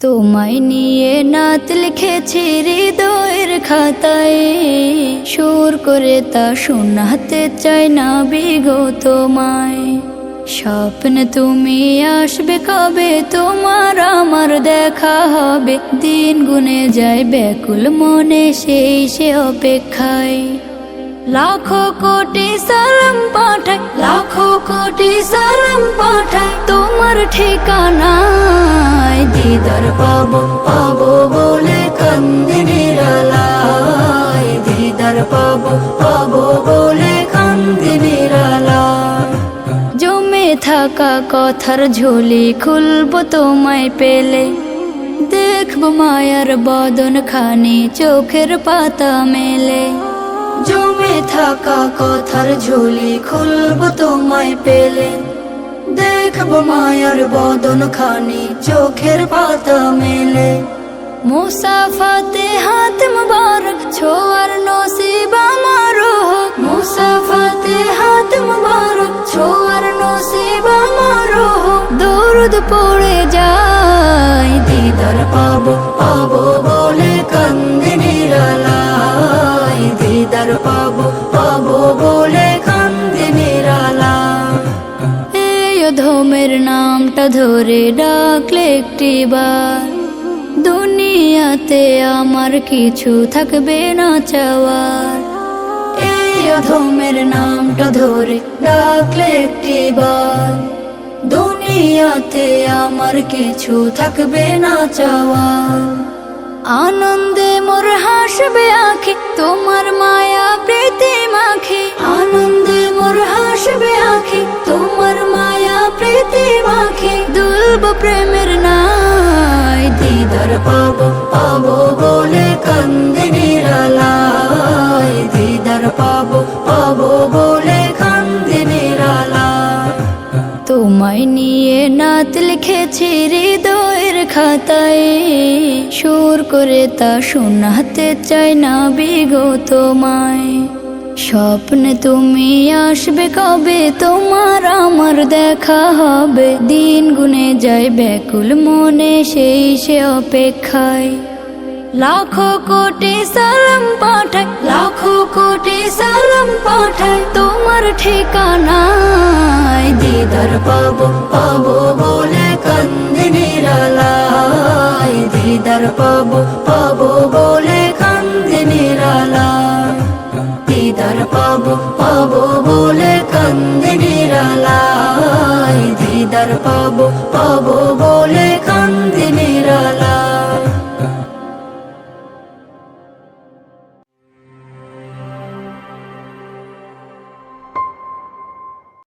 তোমায় নিয়ে নাত লিখেছি হৃদয়ের খাতায়, সুর করে তা শোনাতে চাই না বিগো তোমায়। স্বপ্নে তুমি আসবে কবে, তোমার আমার দেখা হবে, দিন গুনে যায় ব্যাকুল মনে সেই সে অপেক্ষায়। লাখো কোটি সালাম পাঠাই, লাখো কোটি সালাম পাঠাই তোমার ঠিকানায়। দিদার পাবো পাবো বলে কান্দি নিরালায়, দিদার পাবো পাবো বলে কান্দি নিরালায়। জমে থাকা কথার ঝুলি খুলবো তোমায় পেলে, দেখবো মায়ার বদন খানি চোখের পাতা মেলে। জমে থাকা কথার ঝুলি খুলবো তোমায় পেলে, দেখবো মায়ার বদন খানি চোখের পাতা মেলে। মুসাফাতে হাত মুবারক ছোয়ার নসিব আমারো, মুসাফাতে হাত মুবারক ছোয়ার নসিব আমারো। দরুদ পড়ে যায়, দিদার পাবো পাবো বলে কান্দি নিরালায়, দিদার পাবো পাবো বলে কান্দি নিরালায়। এই অধমের নামটা ধরে ডাকলে একটিবার, দুনিয়াতে আমার কিছু থাকবে না চাওয়ার। এই অধমের নামটা ধরে ডাকলে একটিবার, দুনিয়াতে আমার কিছু থাকবে না চাওয়ার। আনন্দে মোর হাসবে আঁখি তোমার মায়া প্রীতি মাখি, আনন্দে মোর হাসবে আঁখি তোমার মায়া প্রীতি মাখি। দুলব প্রেমের নাই, দিদার পাবো পাবো বলে কান্দি নিরালায়, দিদার পাবো পাবো বলে কান্দি নিরালায়। তোমায় নিয়ে নাত লিখেছি হৃদয়ের খাতায়, সুর করে তা শোনাতে চাই না বিগো তোমায়। স্বপ্নে তুমি আসবে কবে, তোমার আমার দেখা হবে, দিন গুনে যায় ব্যাকুল মনে সেই সে অপেক্ষায়। লাখো কোটি সালাম পাঠাই, লাখো কোটি সালাম পাঠাই তোমার ঠিকানায়। দিদার পাবো পাবো বলে কান্দি নিরালায়, দিদার পাবো পাবো বলে কান্দি নিরালায়, দিদার পাবো পাবো বলে কান্দি নিরালায়, দিদার পাবো পাবো বলে কান্দি নিরালায়।